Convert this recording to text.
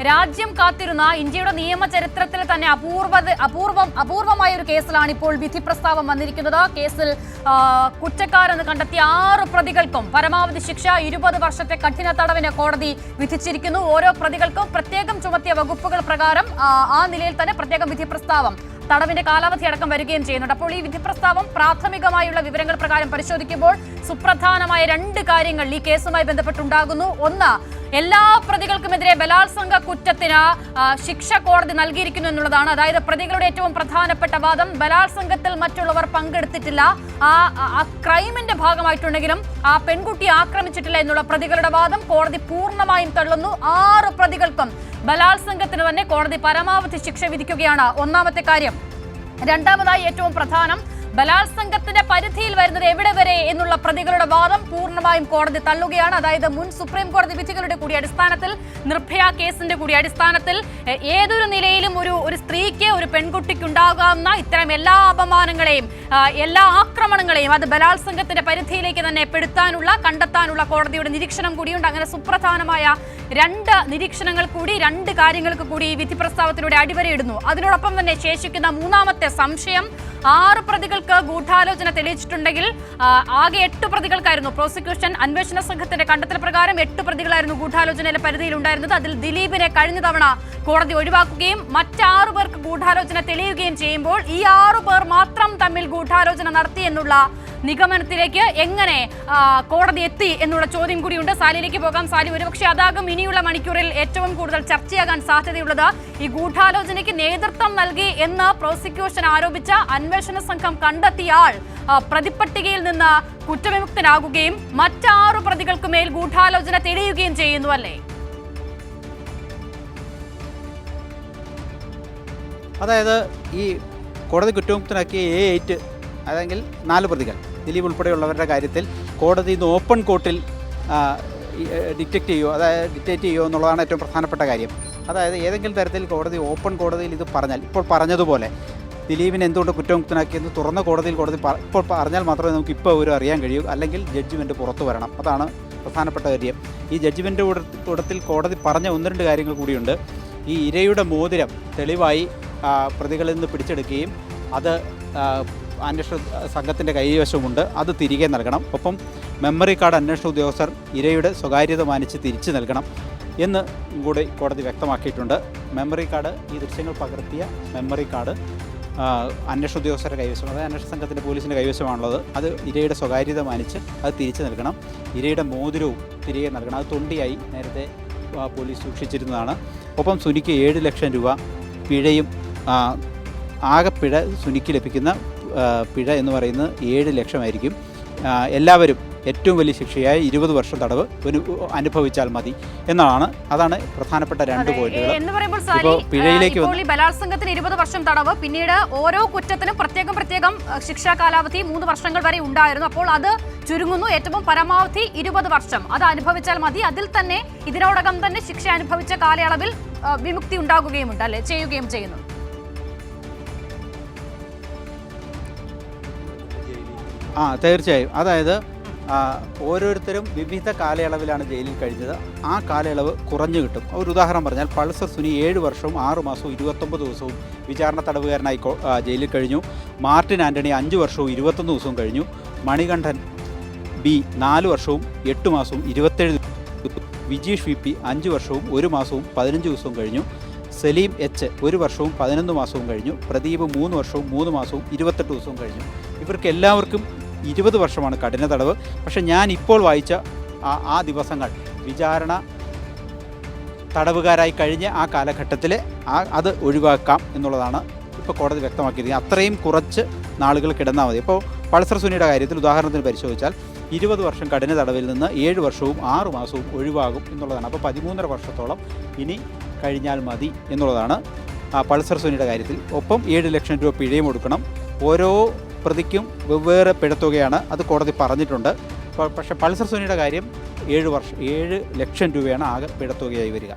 രാജ്യം കാത്തിരുന്ന ഇന്ത്യയുടെ നിയമ ചരിത്രത്തിൽ തന്നെ അപൂർവമായ ഒരു കേസിലാണ് ഇപ്പോൾ വിധി പ്രസ്താവം വന്നിരിക്കുന്നത്. കേസിൽ കുറ്റക്കാരെന്ന് കണ്ടെത്തിയ 6 പ്രതികൾക്കും പരമാവധി ശിക്ഷ 20 വർഷത്തെ കഠിന തടവിന് കോടതി വിധിച്ചിരിക്കുന്നു. ഓരോ പ്രതികൾക്കും പ്രത്യേകം ചുമത്തിയ വകുപ്പുകൾ പ്രകാരം ആ നിലയിൽ തന്നെ പ്രത്യേകം വിധി പ്രസ്താവം തടവിന്റെ കാലാവധി അടക്കം വരികയും ചെയ്യുന്നുണ്ട്. അപ്പോൾ ഈ വിധി പ്രസ്താവം പ്രാഥമികമായുള്ള വിവരങ്ങൾ പ്രകാരം പരിശോധിക്കുമ്പോൾ സുപ്രധാനമായ 2 കാര്യങ്ങൾ ഈ കേസുമായി ബന്ധപ്പെട്ടുണ്ടാകുന്നു. ഒന്ന്, എല്ലാ പ്രതികൾക്കുമെതിരെ ബലാത്സംഗ കുറ്റത്തിന് ശിക്ഷ കോടതി നൽകിയിരിക്കുന്നു എന്നുള്ളതാണ്. അതായത് പ്രതികളുടെ ഏറ്റവും പ്രധാനപ്പെട്ട വാദം ബലാത്സംഗത്തിൽ മറ്റുള്ളവർ പങ്കെടുത്തിട്ടില്ല, ആ ക്രൈമിന്റെ ഭാഗമായിട്ടുണ്ടെങ്കിലും ആ പെൺകുട്ടിയെ ആക്രമിച്ചിട്ടില്ല എന്നുള്ള പ്രതികളുടെ വാദം കോടതി പൂർണ്ണമായും തള്ളുന്നു. 6 പ്രതികൾക്കും ബലാത്സംഗത്തിന് തന്നെ കോടതി പരമാവധി ശിക്ഷ വിധിക്കുകയാണ്. ഒന്നാമത്തെ കാര്യം. രണ്ടാമതായി ഏറ്റവും പ്രധാനം, ബലാത്സംഗത്തിന്റെ പരിധിയിൽ വരുന്നത് എവിടെ വരെ എന്നുള്ള പ്രതികളുടെ വാദം പൂർണ്ണമായും കോടതി തള്ളുകയാണ്. അതായത് മുൻ സുപ്രീം കോടതി വിധികളുടെ കൂടി അടിസ്ഥാനത്തിൽ, നിർഭയ കേസിന്റെ കൂടി അടിസ്ഥാനത്തിൽ ഏതൊരു നിലയിലും ഒരു സ്ത്രീക്ക്, ഒരു പെൺകുട്ടിക്ക് ഉണ്ടാകാവുന്ന ഇത്തരം എല്ലാ അപമാനങ്ങളെയും എല്ലാ ആക്രമണങ്ങളെയും അത് ബലാത്സംഗത്തിന്റെ പരിധിയിലേക്ക് തന്നെ കണ്ടെത്താനുള്ള കോടതിയുടെ നിരീക്ഷണം കൂടിയുണ്ട്. അങ്ങനെ സുപ്രധാനമായ 2 നിരീക്ഷണങ്ങൾ കൂടി, 2 കാര്യങ്ങൾക്ക് കൂടി ഈ വിധി പ്രസ്താവത്തിലൂടെ അടിവരയിടുന്നു. അതിനോടൊപ്പം തന്നെ ശേഷിക്കുന്ന മൂന്നാമത്തെ സംശയം, 6 പ്രതികൾക്ക് ഗൂഢാലോചന തെളിയിച്ചിട്ടുണ്ടെങ്കിൽ ആകെ 8 പ്രതികൾക്കായിരുന്നു പ്രോസിക്യൂഷൻ അന്വേഷണ സംഘത്തിന്റെ കണ്ടെത്തൽ പ്രകാരം 8 പ്രതികളായിരുന്നു ഗൂഢാലോചനയിലെ പരിധിയിൽ ഉണ്ടായിരുന്നത്. അതിൽ ദിലീപിനെ കഴിഞ്ഞ തവണ കോടതി ഒഴിവാക്കുകയും മറ്റ് 6 പേർക്ക് ഗൂഢാലോചന തെളിയുകയും ചെയ്യുമ്പോൾ ഈ 6 പേർ മാത്രം തമ്മിൽ ഗൂഢാലോചന നടത്തി എന്നുള്ള നിഗമനത്തിലേക്ക് എങ്ങനെ കോടതി എത്തി എന്നുള്ള ചോദ്യം കൂടിയുണ്ട്. സാലിയിലേക്ക് പോകാം. സാലി, ഒരുപക്ഷെ അതാകും ഇനിയുള്ള മണിക്കൂറിൽ ഏറ്റവും കൂടുതൽ ചർച്ചയാകാൻ സാധ്യതയുള്ളത്. ഈ ഗൂഢാലോചനയ്ക്ക് നേതൃത്വം നൽകി എന്ന് പ്രോസിക്യൂഷൻ ആരോപിച്ച അന്വേഷണ സംഘം കണ്ടെത്തിയ ആൾ പ്രതിപട്ടികയിൽ നിന്ന് കുറ്റവിമുക്തനാകുകയും മറ്റ് 6 പ്രതികൾക്ക് മേൽ ഗൂഢാലോചന തെളിയുകയും ചെയ്യുന്നു, അല്ലേ? അതായത് ഈ കോടതി കുറ്റവിമുക്തനാക്കിയ A8 അല്ലെങ്കിൽ 4 പ്രതികൾ, ദിലീപ് ഉൾപ്പെടെയുള്ളവരുടെ കാര്യത്തിൽ കോടതി ഇന്ന് ഓപ്പൺ കോർട്ടിൽ ഡിറ്റക്റ്റ് ചെയ്യുമോ എന്നുള്ളതാണ് ഏറ്റവും പ്രധാനപ്പെട്ട കാര്യം. അതായത് ഏതെങ്കിലും തരത്തിൽ കോടതി ഓപ്പൺ കോടതിയിൽ ഇത് പറഞ്ഞാൽ, ഇപ്പോൾ പറഞ്ഞതുപോലെ ദിലീപിനെ എന്തുകൊണ്ട് കുറ്റമുക്തനാക്കിയെന്ന് തുറന്ന കോടതിയിൽ ഇപ്പോൾ പറഞ്ഞാൽ മാത്രമേ നമുക്ക് ഇപ്പോൾ ഒരു അറിയാൻ കഴിയൂ, അല്ലെങ്കിൽ ജഡ്ജ്മെൻറ്റ് പുറത്തു വരണം. അതാണ് പ്രധാനപ്പെട്ട കാര്യം. ഈ ജഡ്ജ്മെൻറ്റ് കൂടത്തിൽ കോടതി പറഞ്ഞ 1-2 കാര്യങ്ങൾ കൂടിയുണ്ട്. ഈ ഇരയുടെ മോതിരം തെളിവായി പ്രതികളിൽ നിന്ന് പിടിച്ചെടുക്കുകയും അത് അന്വേഷണ സംഘത്തിൻ്റെ കൈവശമുണ്ട്, അത് തിരികെ നൽകണം. ഒപ്പം മെമ്മറി കാർഡ് അന്വേഷണ ഉദ്യോഗസ്ഥർ ഇരയുടെ സ്വകാര്യത മാനിച്ച് തിരിച്ചു നൽകണം എന്ന് കൂടി കോടതി വ്യക്തമാക്കിയിട്ടുണ്ട്. മെമ്മറി കാർഡ്, ഈ ദൃശ്യങ്ങൾ പകർത്തിയ മെമ്മറി കാർഡ് അന്വേഷണ ഉദ്യോഗസ്ഥരുടെ കൈവശം, അതായത് അന്വേഷണ സംഘത്തിൻ്റെ പോലീസിൻ്റെ കൈവശമാണുള്ളത്. അത് ഇരയുടെ സ്വകാര്യത മാനിച്ച് അത് തിരിച്ചു നൽകണം. ഇരയുടെ മോതിരവും തിരികെ നൽകണം. അത് തൊണ്ടിയായി നേരത്തെ പോലീസ് സൂക്ഷിച്ചിരുന്നതാണ്. ഒപ്പം സുനിക്ക് 7 ലക്ഷം രൂപ പിഴയും, ആകെ പിഴ സുനിക്ക് ലഭിക്കുന്ന പിഴ എന്ന് പറയുന്നത് 7 ലക്ഷമായിരിക്കും. എല്ലാവരും ഏറ്റവും വലിയ ശിക്ഷയായ 20 വർഷം തടവ് അനുഭവിച്ചാൽ മതി എന്നാണ്. അതാണ് പ്രധാനപ്പെട്ട 2 പോയിന്റുകൾ. ഇപ്പോൾ പിഴയിലേക്ക് ബലാത്സംഗത്തിന് 20 വർഷം തടവ്, പിന്നീട് ഓരോ കുറ്റത്തിനും പ്രത്യേകം ശിക്ഷാ കാലാവധി 3 വർഷങ്ങൾ വരെ ഉണ്ടായിരുന്നു. അപ്പോൾ അത് ചുരുങ്ങുന്നു. ഏറ്റവും പരമാവധി 20 വർഷം അത് അനുഭവിച്ചാൽ മതി. അതിൽ തന്നെ ഇതിനോടകം തന്നെ ശിക്ഷ അനുഭവിച്ച കാലയളവിൽ വിമുക്തി ഉണ്ടാകുകയുമുണ്ട്, അല്ലെ, ചെയ്യുകയും ചെയ്യുന്നു. തീർച്ചയായും. അതായത് ഓരോരുത്തരും വിവിധ കാലയളവിലാണ് ജയിലിൽ കഴിഞ്ഞത്. ആ കാലയളവ് കുറഞ്ഞു കിട്ടും. ഒരു ഉദാഹരണം പറഞ്ഞാൽ, പൾസർ സുനി 7 വർഷവും 6 മാസവും 29 ദിവസവും വിചാരണ തടവുകാരനായി ജയിലിൽ കഴിഞ്ഞു. മാർട്ടിൻ ആൻ്റണി 5 വർഷവും 21 ദിവസവും കഴിഞ്ഞു. മണികണ്ഠൻ B 4 വർഷവും 8 മാസവും 27 ദിവസവും. വിജീഷ് VP 5 വർഷവും 1 മാസവും 15 ദിവസവും കഴിഞ്ഞു. സലീം H 1 വർഷവും 11 മാസവും കഴിഞ്ഞു. പ്രദീപ് 3 വർഷവും 3 മാസവും 28 ദിവസവും കഴിഞ്ഞു. ഇവർക്ക് എല്ലാവർക്കും 20 വർഷമാണ് കഠിന തടവ്. പക്ഷേ ഞാൻ ഇപ്പോൾ വായിച്ച ആ ദിവസങ്ങൾ വിചാരണ തടവുകാരായി കഴിഞ്ഞ ആ കാലഘട്ടത്തിൽ അത് ഒഴിവാക്കാം എന്നുള്ളതാണ് ഇപ്പോൾ കോടതി വ്യക്തമാക്കിയത്. അത്രയും കുറച്ച് നാളുകൾ കിടന്നാൽ മതി. ഇപ്പോൾ പൾസർ സുനിയുടെ കാര്യത്തിൽ ഉദാഹരണത്തിന് പരിശോധിച്ചാൽ 20 വർഷം കഠിന തടവിൽ നിന്ന് 7 വർഷവും 6 മാസവും ഒഴിവാകും എന്നുള്ളതാണ്. അപ്പോൾ 13.5 വർഷത്തോളം ഇനി കഴിഞ്ഞാൽ മതി എന്നുള്ളതാണ് പൾസർ സുനിയുടെ കാര്യത്തിൽ. ഒപ്പം 7 ലക്ഷം രൂപ പിഴയും കൊടുക്കണം. ഓരോ പ്രതിക്കും വെവ്വേറെ പിഴത്തുകയാണ്, അത് കോടതി പറഞ്ഞിട്ടുണ്ട്. പക്ഷേ പൾസർ സുനിയുടെ കാര്യം 7 ലക്ഷം രൂപയാണ് ആകെ പിഴത്തുകയായി വരിക.